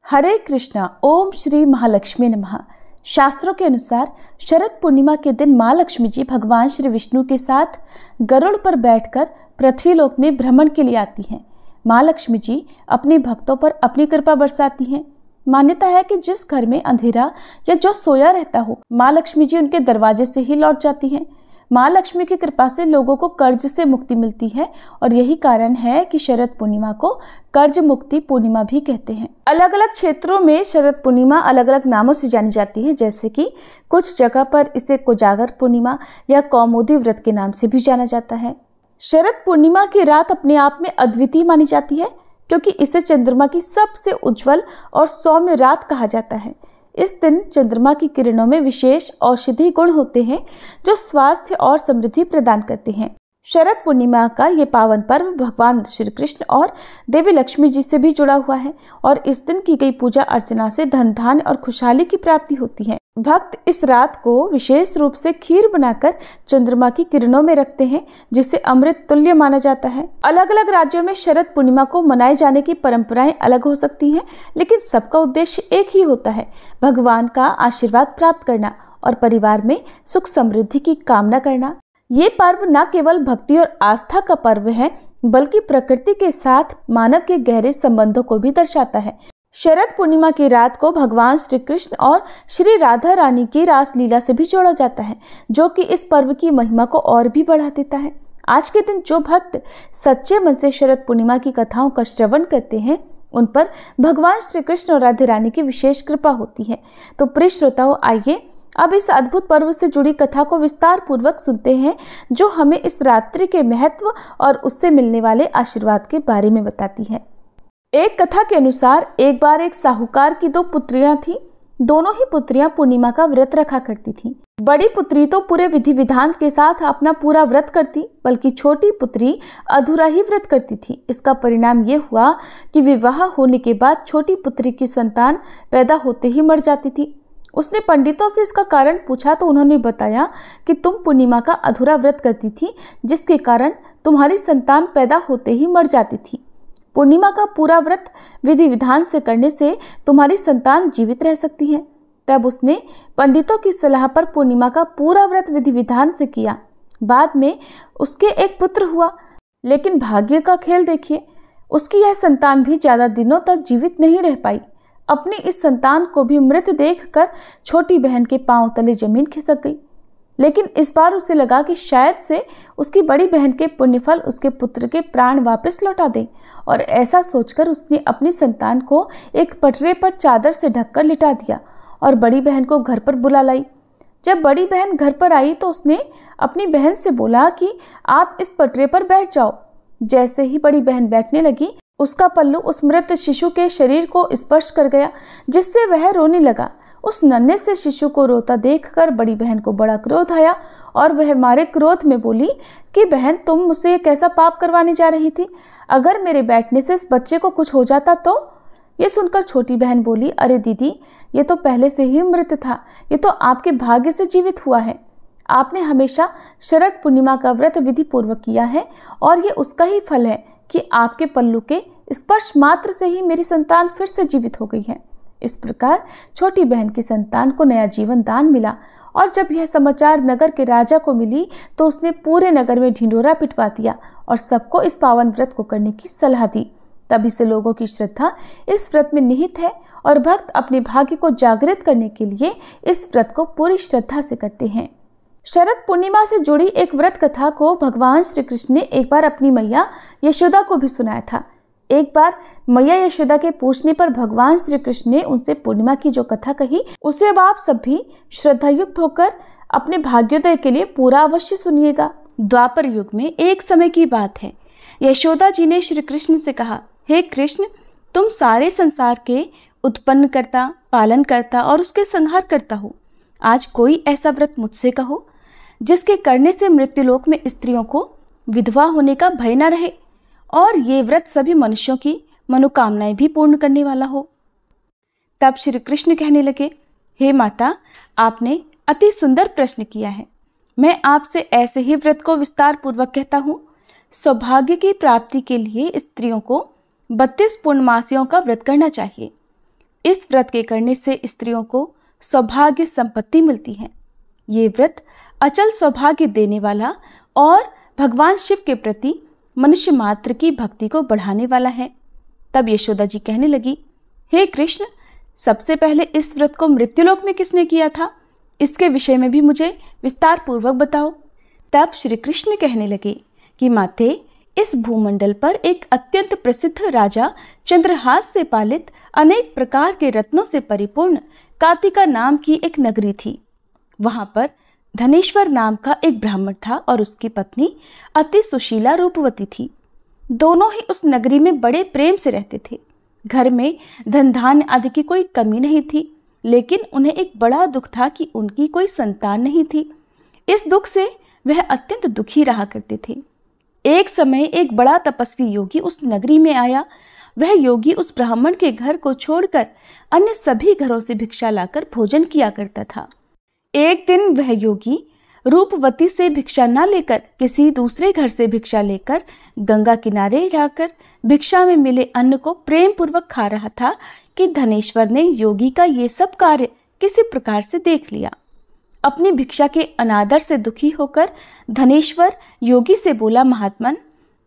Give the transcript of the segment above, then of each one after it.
हरे कृष्णा। ओम श्री महालक्ष्मी नमः। शास्त्रों के अनुसार शरद पूर्णिमा के दिन माँ लक्ष्मी जी भगवान श्री विष्णु के साथ गरुड़ पर बैठकर पृथ्वी लोक में भ्रमण के लिए आती हैं। माँ लक्ष्मी जी अपने भक्तों पर अपनी कृपा बरसाती हैं। मान्यता है कि जिस घर में अंधेरा या जो सोया रहता हो, माँ लक्ष्मी जी उनके दरवाजे से ही लौट जाती हैं। माँ लक्ष्मी की कृपा से लोगों को कर्ज से मुक्ति मिलती है और यही कारण है कि शरद पूर्णिमा को कर्ज मुक्ति पूर्णिमा भी कहते हैं। अलग अलग क्षेत्रों में शरद पूर्णिमा अलग अलग नामों से जानी जाती है, जैसे कि कुछ जगह पर इसे कोजागर पूर्णिमा या कौमुदी व्रत के नाम से भी जाना जाता है। शरद पूर्णिमा की रात अपने आप में अद्वितीय मानी जाती है क्योंकि इसे चंद्रमा की सबसे उज्जवल और सौम्य रात कहा जाता है। इस दिन चंद्रमा की किरणों में विशेष औषधि गुण होते हैं जो स्वास्थ्य और समृद्धि प्रदान करते हैं। शरद पूर्णिमा का ये पावन पर्व भगवान श्री कृष्ण और देवी लक्ष्मी जी से भी जुड़ा हुआ है और इस दिन की गई पूजा अर्चना से धन धान्य और खुशहाली की प्राप्ति होती है। भक्त इस रात को विशेष रूप से खीर बनाकर चंद्रमा की किरणों में रखते हैं जिसे अमृत तुल्य माना जाता है। अलग अलग राज्यों में शरद पूर्णिमा को मनाए जाने की परंपराएं अलग हो सकती हैं, लेकिन सबका उद्देश्य एक ही होता है, भगवान का आशीर्वाद प्राप्त करना और परिवार में सुख समृद्धि की कामना करना। ये पर्व न केवल भक्ति और आस्था का पर्व है, बल्कि प्रकृति के साथ मानव के गहरे संबंधों को भी दर्शाता है। शरद पूर्णिमा की रात को भगवान श्री कृष्ण और श्री राधा रानी की रासलीला से भी जोड़ा जाता है, जो कि इस पर्व की महिमा को और भी बढ़ा देता है। आज के दिन जो भक्त सच्चे मन से शरद पूर्णिमा की कथाओं का श्रवण करते हैं, उन पर भगवान श्री कृष्ण और राधा रानी की विशेष कृपा होती है। तो प्रिय श्रोताओं, आइए अब इस अद्भुत पर्व से जुड़ी कथा को विस्तार पूर्वक सुनते हैं, जो हमें इस रात्रि के महत्व और उससे मिलने वाले आशीर्वाद के बारे में बताती है। एक कथा के अनुसार एक बार एक साहूकार की 2 पुत्रियां थीं। दोनों ही पुत्रियां पूर्णिमा का व्रत रखा करती थीं। बड़ी पुत्री तो पूरे विधि विधान के साथ अपना पूरा व्रत करती, बल्कि छोटी पुत्री अधूरा ही व्रत करती थी। इसका परिणाम ये हुआ कि विवाह होने के बाद छोटी पुत्री की संतान पैदा होते ही मर जाती थी। उसने पंडितों से इसका कारण पूछा तो उन्होंने बताया कि तुम पूर्णिमा का अधूरा व्रत करती थी, जिसके कारण तुम्हारी संतान पैदा होते ही मर जाती थी। पूर्णिमा का पूरा व्रत विधि विधान से करने से तुम्हारी संतान जीवित रह सकती है। तब उसने पंडितों की सलाह पर पूर्णिमा का पूरा व्रत विधि विधान से किया। बाद में उसके एक पुत्र हुआ, लेकिन भाग्य का खेल देखिए, उसकी यह संतान भी ज्यादा दिनों तक जीवित नहीं रह पाई। अपनी इस संतान को भी मृत देखकर छोटी बहन के पांव तले जमीन खिसक गई। लेकिन इस बार उसे लगा कि शायद से उसकी बड़ी बहन के पुण्यफल उसके पुत्र के प्राण वापस लौटा दे, और ऐसा सोचकर उसने अपनी संतान को एक पटरे पर चादर से ढककर लिटा दिया और बड़ी बहन को घर पर बुला लाई। जब बड़ी बहन घर पर आई तो उसने अपनी बहन से बोला कि आप इस पटरे पर बैठ जाओ। जैसे ही बड़ी बहन बैठने लगी, उसका पल्लू उस मृत शिशु के शरीर को स्पर्श कर गया, जिससे वह रोने लगा। उस नन्हे से शिशु को रोता देखकर बड़ी बहन को बड़ा क्रोध आया और वह मारे क्रोध में बोली कि बहन, तुम मुझसे कैसा पाप करवाने जा रही थी? अगर मेरे बैठने से इस बच्चे को कुछ हो जाता तो? ये सुनकर छोटी बहन बोली, अरे दीदी, ये तो पहले से ही मृत था, ये तो आपके भाग्य से जीवित हुआ है। आपने हमेशा शरद पूर्णिमा का व्रत विधि पूर्वक किया है और ये उसका ही फल है कि आपके पल्लू के स्पर्श मात्र से ही मेरी संतान फिर से जीवित हो गई है। इस प्रकार छोटी बहन की संतान को नया जीवन दान मिला और जब यह समाचार नगर के राजा को मिली तो उसने पूरे नगर में ढिंढोरा पिटवा दिया और सबको इस पावन व्रत को करने की सलाह दी। तभी से लोगों की श्रद्धा इस व्रत में निहित है और भक्त अपने भाग्य को जागृत करने के लिए इस व्रत को पूरी श्रद्धा से करते हैं। शरद पूर्णिमा से जुड़ी एक व्रत कथा को भगवान श्री कृष्ण ने एक बार अपनी मैया यशोदा को भी सुनाया था। एक बार मैया यशोदा के पूछने पर भगवान श्री कृष्ण ने उनसे पूर्णिमा की जो कथा कही, उसे अब आप सब भी श्रद्धायुक्त होकर अपने भाग्योदय के लिए पूरा अवश्य सुनिएगा। द्वापर युग में एक समय की बात है। यशोदा जी ने श्री कृष्ण से कहा, हे कृष्ण, तुम सारे संसार के उत्पन्न करता, पालन करता और उसके संहार करता हो। आज कोई ऐसा व्रत मुझसे कहो जिसके करने से मृत्युलोक में स्त्रियों को विधवा होने का भय न रहे और ये व्रत सभी मनुष्यों की मनोकामनाएं भी पूर्ण करने वाला हो। तब श्री कृष्ण कहने लगे, हे माता, आपने अति सुंदर प्रश्न किया है। मैं आपसे ऐसे ही व्रत को विस्तार पूर्वक कहता हूँ। सौभाग्य की प्राप्ति के लिए स्त्रियों को 32 पूर्णमासियों का व्रत करना चाहिए। इस व्रत के करने से स्त्रियों को सौभाग्य संपत्ति मिलती है। ये व्रत अचल सौभाग्य देने वाला और भगवान शिव के प्रति मनुष्य मात्र की भक्ति को बढ़ाने वाला है। तब यशोदा जी कहने लगी, हे कृष्ण, सबसे पहले इस व्रत को मृत्युलोक में किसने किया था? इसके विषय में भी मुझे विस्तार पूर्वक बताओ। तब श्री कृष्ण कहने लगे कि माते, इस भूमंडल पर एक अत्यंत प्रसिद्ध राजा चंद्रहास से पालित अनेक प्रकार के रत्नों से परिपूर्ण कातिका नाम की एक नगरी थी। वहां पर धनेश्वर नाम का एक ब्राह्मण था और उसकी पत्नी अति सुशीला रूपवती थी। दोनों ही उस नगरी में बड़े प्रेम से रहते थे। घर में धन धान्य आदि की कोई कमी नहीं थी, लेकिन उन्हें एक बड़ा दुख था कि उनकी कोई संतान नहीं थी। इस दुख से वह अत्यंत दुखी रहा करते थे। एक समय एक बड़ा तपस्वी योगी उस नगरी में आया। वह योगी उस ब्राह्मण के घर को छोड़कर अन्य सभी घरों से भिक्षा लाकर भोजन किया करता था। एक दिन वह योगी रूपवती से भिक्षा न लेकर किसी दूसरे घर से भिक्षा लेकर गंगा किनारे जाकर भिक्षा में मिले अन्न को प्रेम पूर्वक खा रहा था कि धनेश्वर ने योगी का ये सब कार्य किसी प्रकार से देख लिया। अपनी भिक्षा के अनादर से दुखी होकर धनेश्वर योगी से बोला, महात्मन,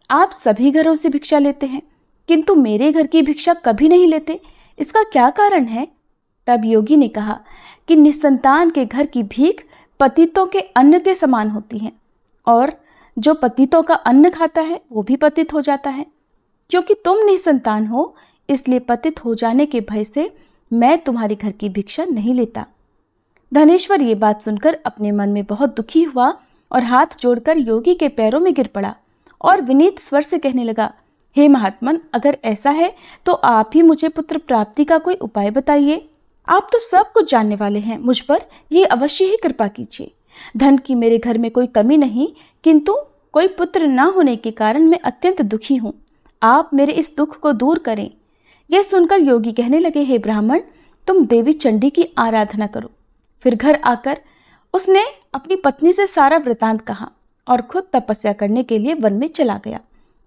आप सभी घरों से भिक्षा लेते हैं किंतु मेरे घर की भिक्षा कभी नहीं लेते, इसका क्या कारण है? तब योगी ने कहा कि निसंतान के घर की भीख पतितों के अन्न के समान होती है और जो पतितों का अन्न खाता है वो भी पतित हो जाता है। क्योंकि तुम निसंतान हो, इसलिए पतित हो जाने के भय से मैं तुम्हारे घर की भिक्षा नहीं लेता। धनेश्वर ये बात सुनकर अपने मन में बहुत दुखी हुआ और हाथ जोड़कर योगी के पैरों में गिर पड़ा और विनीत स्वर से कहने लगा, हे महात्मन, अगर ऐसा है तो आप ही मुझे पुत्र प्राप्ति का कोई उपाय बताइए। आप तो सब कुछ जानने वाले हैं, मुझ पर ये अवश्य ही कृपा कीजिए। धन की मेरे घर में कोई कमी नहीं, किंतु कोई पुत्र न होने के कारण मैं अत्यंत दुखी हूँ। आप मेरे इस दुख को दूर करें। यह सुनकर योगी कहने लगे, हे ब्राह्मण, तुम देवी चंडी की आराधना करो। फिर घर आकर उसने अपनी पत्नी से सारा वृतांत कहा और खुद तपस्या करने के लिए वन में चला गया।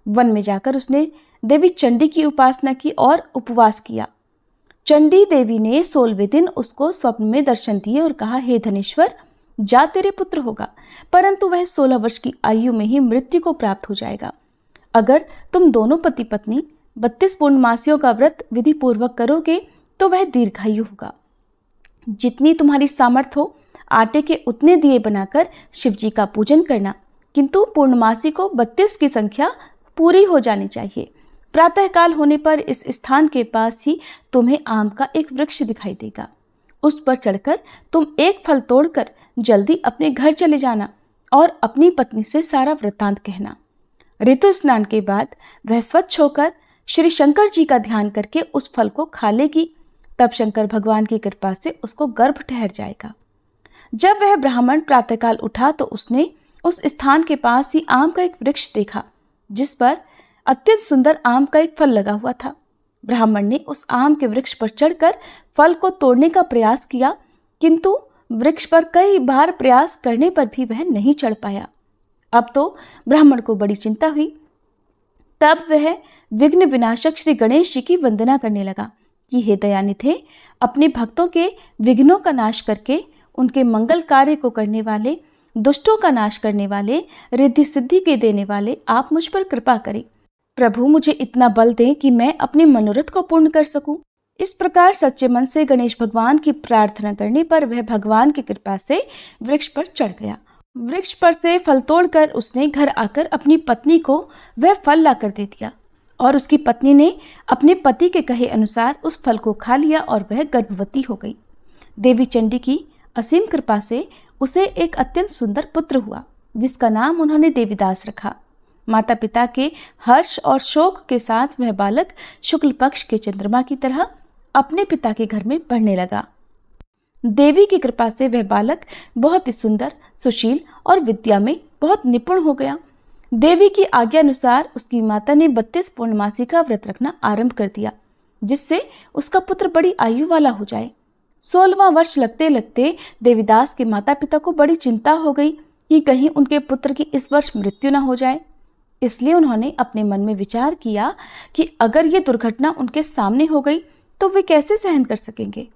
वन में जाकर उसने देवी चंडी की उपासना की और उपवास किया। चंडी देवी ने 16वें दिन उसको स्वप्न में दर्शन दिए और कहा, हे धनेश्वर, जा तेरे पुत्र होगा, परंतु वह 16 वर्ष की आयु में ही मृत्यु को प्राप्त हो जाएगा। अगर तुम दोनों पति पत्नी 32 पूर्णमासियों का व्रत विधि पूर्वक करोगे तो वह दीर्घायु होगा। जितनी तुम्हारी सामर्थ्य हो आटे के उतने दिए बनाकर शिव जी का पूजन करना, किंतु पूर्णमासी को 32 की संख्या पूरी हो जानी चाहिए। प्रातःकाल होने पर इस स्थान के पास ही तुम्हें आम का एक वृक्ष दिखाई देगा। उस पर चढ़कर तुम एक फल तोड़कर जल्दी अपने घर चले जाना और अपनी पत्नी से सारा वृत्तांत कहना। ऋतु स्नान के बाद वह स्वच्छ होकर श्री शंकर जी का ध्यान करके उस फल को खा लेगी। तब शंकर भगवान की कृपा से उसको गर्भ ठहर जाएगा। जब वह ब्राह्मण प्रातःकाल उठा तो उसने उस स्थान के पास ही आम का एक वृक्ष देखा, जिस पर अत्यंत सुंदर आम का एक फल लगा हुआ था। ब्राह्मण ने उस आम के वृक्ष पर चढ़कर फल को तोड़ने का प्रयास किया, किंतु वृक्ष पर कई बार प्रयास करने पर भी वह नहीं चढ़ पाया। अब तो ब्राह्मण को बड़ी चिंता हुई। तब वह विघ्न विनाशक श्री गणेश जी की वंदना करने लगा कि हे दयानिधे, अपने भक्तों के विघ्नों का नाश करके उनके मंगल कार्य को करने वाले, दुष्टों का नाश करने वाले, रिद्धि सिद्धि के देने वाले, आप मुझ पर कृपा करें। प्रभु, मुझे इतना बल दें कि मैं अपने मनोरथ को पूर्ण कर सकूं। इस प्रकार सच्चे मन से गणेश भगवान की प्रार्थना करने पर वह भगवान की कृपा से वृक्ष पर चढ़ गया। वृक्ष पर से फल तोड़कर उसने घर आकर अपनी पत्नी को वह फल लाकर दे दिया और उसकी पत्नी ने अपने पति के कहे अनुसार उस फल को खा लिया और वह गर्भवती हो गई। देवी चंडी की असीम कृपा से उसे एक अत्यंत सुंदर पुत्र हुआ, जिसका नाम उन्होंने देवीदास रखा। माता पिता के हर्ष और शोक के साथ वह बालक शुक्ल पक्ष के चंद्रमा की तरह अपने पिता के घर में बढ़ने लगा। देवी की कृपा से वह बालक बहुत ही सुंदर, सुशील और विद्या में बहुत निपुण हो गया। देवी की आज्ञा अनुसार उसकी माता ने 32 पूर्णमासी का व्रत रखना आरंभ कर दिया, जिससे उसका पुत्र बड़ी आयु वाला हो जाए। 16वां वर्ष लगते लगते देवीदास के माता पिता को बड़ी चिंता हो गई कि कहीं उनके पुत्र की इस वर्ष मृत्यु न हो जाए। इसलिए उन्होंने अपने मन में विचार किया कि अगर ये दुर्घटना उनके सामने हो गई तो वे कैसे सहन कर सकेंगे।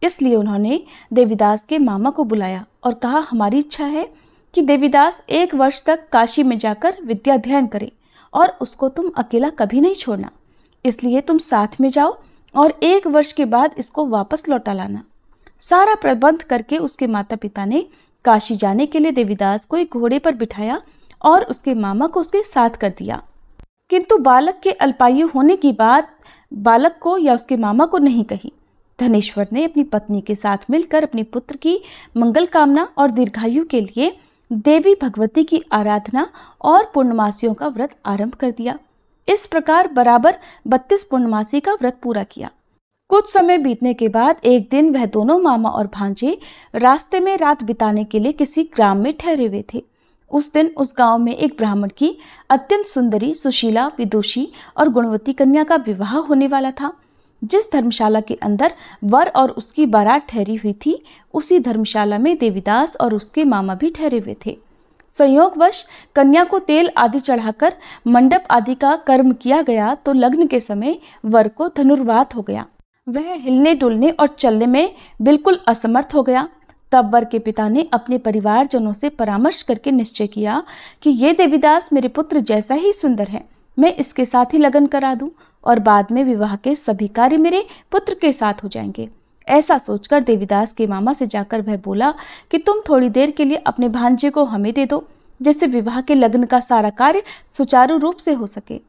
इसलिए उन्होंने देवीदास के मामा को बुलाया और कहा, हमारी इच्छा है कि देवीदास 1 वर्ष तक काशी में जाकर विद्या अध्ययन करे और उसको तुम अकेला कभी नहीं छोड़ना। इसलिए तुम साथ में जाओ और 1 वर्ष के बाद इसको वापस लौटा लाना। सारा प्रबंध करके उसके माता पिता ने काशी जाने के लिए देवीदास को एक घोड़े पर बिठाया और उसके मामा को उसके साथ कर दिया। किंतु बालक के अल्पायु होने की बात बालक को या उसके मामा को नहीं कही। धनेश्वर ने अपनी पत्नी के साथ मिलकर अपने पुत्र की मंगल कामना और दीर्घायु के लिए देवी भगवती की आराधना और पूर्णमासियों का व्रत आरंभ कर दिया। इस प्रकार बराबर 32 पूर्णमासी का व्रत पूरा किया। कुछ समय बीतने के बाद एक दिन वह दोनों मामा और भांजे रास्ते में रात बिताने के लिए किसी ग्राम में ठहरे हुए थे। उस दिन उस गांव में एक ब्राह्मण की अत्यंत सुंदरी, सुशीला, विदुषी और गुणवती कन्या का विवाह होने वाला था। जिस धर्मशाला के अंदर वर और उसकी बारात ठहरी हुई थी, उसी धर्मशाला में देवीदास और उसके मामा भी ठहरे हुए थे। संयोगवश कन्या को तेल आदि चढ़ाकर मंडप आदि का कर्म किया गया तो लग्न के समय वर को धनुर्वात हो गया। वह हिलने डुलने और चलने में बिल्कुल असमर्थ हो गया। तब वर के पिता ने अपने परिवारजनों से परामर्श करके निश्चय किया कि ये देवीदास मेरे पुत्र जैसा ही सुंदर है, मैं इसके साथ ही लगन करा दूं और बाद में विवाह के सभी कार्य मेरे पुत्र के साथ हो जाएंगे। ऐसा सोचकर देवीदास के मामा से जाकर वह बोला कि तुम थोड़ी देर के लिए अपने भांजे को हमें दे दो, जिससे विवाह के लग्न का सारा कार्य सुचारू रूप से हो सके।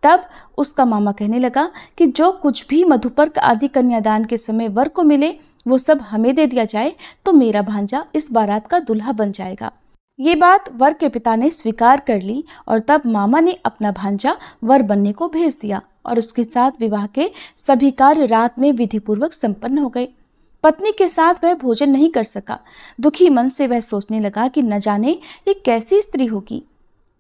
तब उसका मामा कहने लगा कि जो कुछ भी मधुपर्क आदि कन्यादान के समय वर को मिले वो सब हमें दे दिया जाए तो मेरा भांजा इस बारात का दूल्हा बन जाएगा। ये बात वर के पिता ने स्वीकार कर ली और तब मामा ने अपना भांजा वर बनने को भेज दिया और उसके साथ विवाह के सभी कार्य रात में विधिपूर्वक संपन्न हो गए। पत्नी के साथ वह भोजन नहीं कर सका। दुखी मन से वह सोचने लगा कि न जाने ये कैसी स्त्री होगी।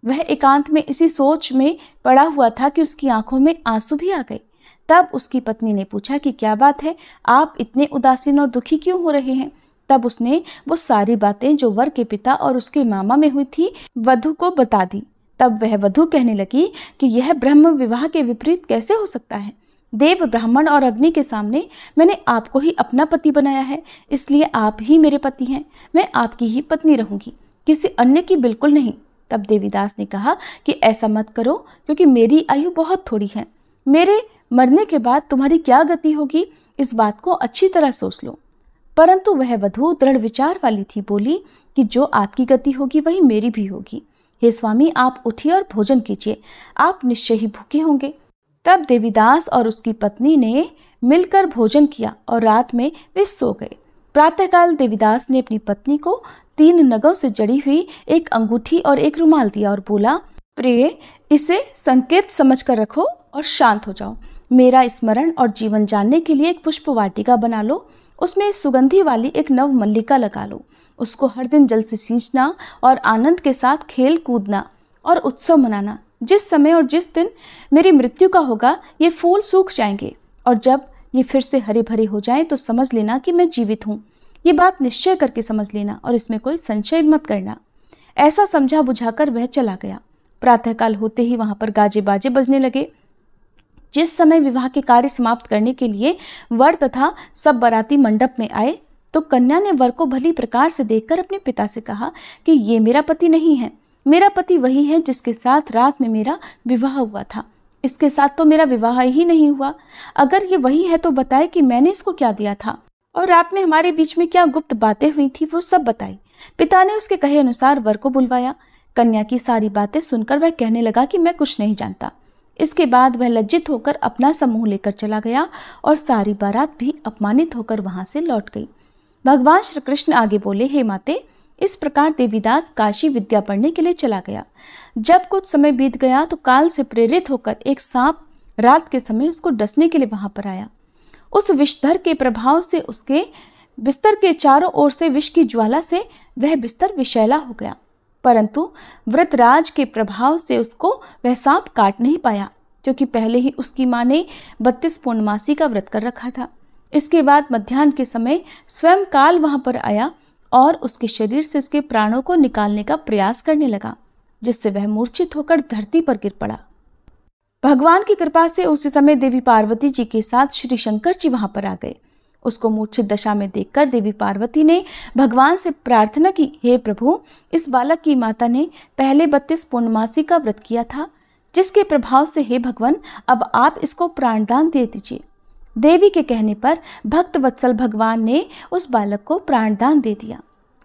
वह एकांत में इसी सोच में पड़ा हुआ था कि उसकी आंखों में आंसू भी आ गए। तब उसकी पत्नी ने पूछा कि क्या बात है, आप इतने उदासीन और दुखी क्यों हो रहे हैं। तब उसने वो सारी बातें जो वर के पिता और उसके मामा में हुई थी वधू को बता दी। तब वह वधू कहने लगी कि यह ब्रह्म विवाह के विपरीत कैसे हो सकता है। देव, ब्राह्मण और अग्नि के सामने मैंने आपको ही अपना पति बनाया है, इसलिए आप ही मेरे पति हैं। मैं आपकी ही पत्नी रहूंगी, किसी अन्य की बिल्कुल नहीं। तब देवीदास ने कहा कि ऐसा मत करो, क्योंकि मेरी आयु बहुत थोड़ी है। मेरे मरने के बाद तुम्हारी क्या गति होगी, इस बात को अच्छी तरह सोच लो। परंतु वह वधू दृढ़ विचार वाली थी। बोली कि जो आपकी गति होगी वही मेरी भी होगी। हे स्वामी, आप उठिए और भोजन कीजिए, आप निश्चय ही भूखे होंगे। तब देवीदास और उसकी पत्नी ने मिलकर भोजन किया और रात में वे सो गए। प्रातःकाल देवीदास ने अपनी पत्नी को 3 नगों से जड़ी हुई एक अंगूठी और एक रुमाल दिया और बोला, प्रिय, इसे संकेत समझकर रखो और शांत हो जाओ। मेरा स्मरण और जीवन जानने के लिए एक पुष्प वाटिका बना लो, उसमें सुगंधी वाली एक नव मल्लिका लगा लो। उसको हर दिन जल से सींचना और आनंद के साथ खेल कूदना और उत्सव मनाना। जिस समय और जिस दिन मेरी मृत्यु का होगा ये फूल सूख जाएंगे और जब ये फिर से हरे भरे हो जाएं तो समझ लेना कि मैं जीवित हूँ। ये बात निश्चय करके समझ लेना और इसमें कोई संशय मत करना। ऐसा समझा बुझाकर वह चला गया। प्रातःकाल होते ही वहां पर गाजे बाजे बजने लगे। जिस समय विवाह के कार्य समाप्त करने के लिए वर तथा सब बाराती मंडप में आए तो कन्या ने वर को भली प्रकार से देखकर अपने पिता से कहा कि ये मेरा पति नहीं है। मेरा पति वही है जिसके साथ रात में मेरा विवाह हुआ था। इसके साथ तो मेरा विवाह ही नहीं हुआ। अगर ये वही है तो बताए कि मैंने इसको क्या दिया था और रात में हमारे बीच में क्या गुप्त बातें हुई थी, वो सब बताई। पिता ने उसके कहे अनुसार वर को बुलवाया। कन्या की सारी बातें सुनकर वह कहने लगा कि मैं कुछ नहीं जानता। इसके बाद वह लज्जित होकर अपना समूह लेकर चला गया और सारी बारात भी अपमानित होकर वहां से लौट गई। भगवान श्री कृष्ण आगे बोले, हे माते, इस प्रकार देवीदास काशी विद्या पढ़ने के लिए चला गया। जब कुछ समय बीत गया तो काल से प्रेरित होकर एक सांप रात के समय उसको डसने के लिए वहां पर आया। उस विषधर के प्रभाव से उसके बिस्तर के चारों ओर से विष की ज्वाला से वह बिस्तर विषैला हो गया, परंतु व्रतराज के प्रभाव से उसको वह सांप काट नहीं पाया, क्योंकि पहले ही उसकी मां ने 32 पूर्णमासी का व्रत कर रखा था। इसके बाद मध्याह्न के समय स्वयं काल वहां पर आया और उसके शरीर से उसके प्राणों को निकालने का प्रयास करने लगा, जिससे वह मूर्छित होकर धरती पर गिर पड़ा। भगवान की कृपा से उसी समय देवी पार्वती जी के साथ श्री शंकर जी वहां पर आ गए। उसको मूर्छित दशा में देखकर देवी पार्वती ने भगवान से प्रार्थना की, हे प्रभु, इस बालक की माता ने पहले 32 पूर्णमासी का व्रत किया था, जिसके प्रभाव से हे भगवान अब आप इसको प्राणदान दे दीजिए। देवी के कहने पर भक्त वत्सल भगवान ने उस बालक को प्राणदान दे दिया।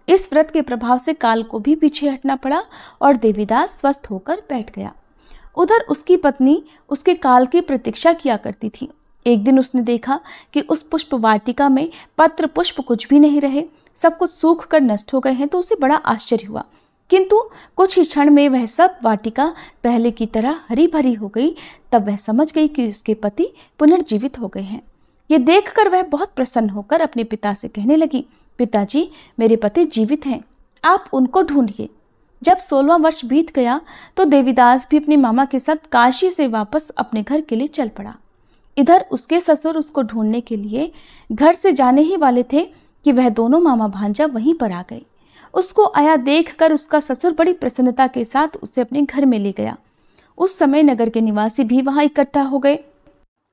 इस व्रत के प्रभाव से काल को भी पीछे हटना पड़ा और देवीदास स्वस्थ होकर बैठ गया। उधर उसकी पत्नी उसके काल की प्रतीक्षा किया करती थी। एक दिन उसने देखा कि उस पुष्प वाटिका में पत्र पुष्प कुछ भी नहीं रहे, सब कुछ सूख कर नष्ट हो गए हैं। तो उसे बड़ा आश्चर्य हुआ, किंतु कुछ ही क्षण में वह सब वाटिका पहले की तरह हरी भरी हो गई। तब वह समझ गई कि उसके पति पुनर्जीवित हो गए हैं। ये देखकर वह बहुत प्रसन्न होकर अपने पिता से कहने लगी, पिताजी, मेरे पति जीवित हैं, आप उनको ढूंढिए। जब 16वां वर्ष बीत गया तो देवीदास भी अपने मामा के साथ काशी से वापस अपने घर के लिए चल पड़ा। इधर उसके ससुर उसको ढूंढने के लिए घर से जाने ही वाले थे कि वह दोनों मामा भांजा वहीं पर आ गए। उसको आया देखकर उसका ससुर बड़ी प्रसन्नता के साथ उसे अपने घर में ले गया। उस समय नगर के निवासी भी वहां इकट्ठा हो गए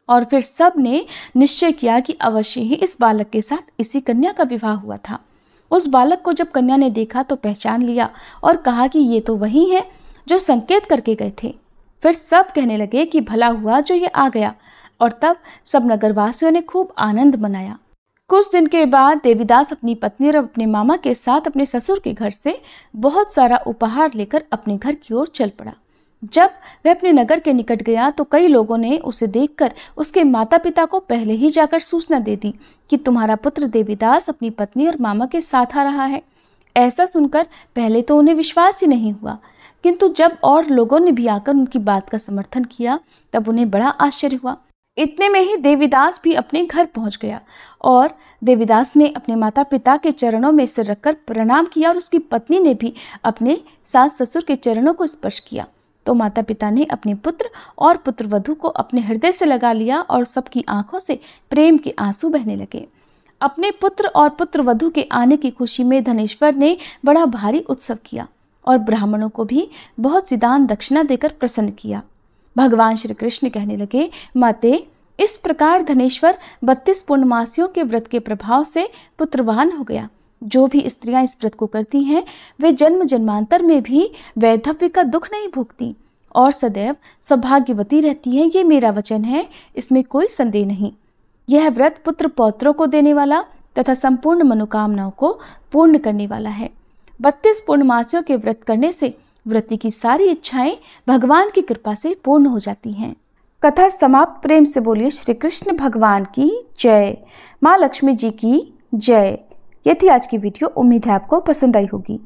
और फिर सब ने निश्चय किया कि अवश्य ही इस बालक के साथ इसी कन्या का विवाह हुआ था। उस बालक को जब कन्या ने देखा तो पहचान लिया और कहा कि ये तो वही है जो संकेत करके गए थे। फिर सब कहने लगे कि भला हुआ जो ये आ गया, और तब सब नगरवासियों ने खूब आनंद मनाया। कुछ दिन के बाद देवीदास अपनी पत्नी और अपने मामा के साथ अपने ससुर के घर से बहुत सारा उपहार लेकर अपने घर की ओर चल पड़ा। जब वह अपने नगर के निकट गया तो कई लोगों ने उसे देखकर उसके माता पिता को पहले ही जाकर सूचना दे दी कि तुम्हारा पुत्र देवीदास अपनी पत्नी और मामा के साथ आ रहा है। ऐसा सुनकर पहले तो उन्हें विश्वास ही नहीं हुआ, किंतु जब और लोगों ने भी आकर उनकी बात का समर्थन किया तब उन्हें बड़ा आश्चर्य हुआ। इतने में ही देवीदास भी अपने घर पहुंच गया और देवीदास ने अपने माता पिता के चरणों में सिर रखकर प्रणाम किया और उसकी पत्नी ने भी अपने सास ससुर के चरणों को स्पर्श किया। तो माता पिता ने अपने पुत्र और पुत्रवधू को अपने हृदय से लगा लिया और सबकी आंखों से प्रेम के आंसू बहने लगे। अपने पुत्र और पुत्रवधू के आने की खुशी में धनेश्वर ने बड़ा भारी उत्सव किया और ब्राह्मणों को भी बहुत सी दान दक्षिणा देकर प्रसन्न किया। भगवान श्री कृष्ण कहने लगे, माते, इस प्रकार धनेश्वर 32 पूर्णमासियों के व्रत के प्रभाव से पुत्रवान हो गया। जो भी स्त्रियां इस व्रत को करती हैं वे जन्म जन्मांतर में भी वैधव्य का दुख नहीं भोगती और सदैव सौभाग्यवती रहती हैं। ये मेरा वचन है, इसमें कोई संदेह नहीं। यह व्रत पुत्र पौत्रों को देने वाला तथा संपूर्ण मनोकामनाओं को पूर्ण करने वाला है। 32 पूर्णमासियों के व्रत करने से व्रती की सारी इच्छाएं भगवान की कृपा से पूर्ण हो जाती हैं। कथा समाप्त। प्रेम से बोलिए श्री कृष्ण भगवान की जय, माँ लक्ष्मी जी की जय। ये थी आज की वीडियो। उम्मीद है आपको पसंद आई होगी।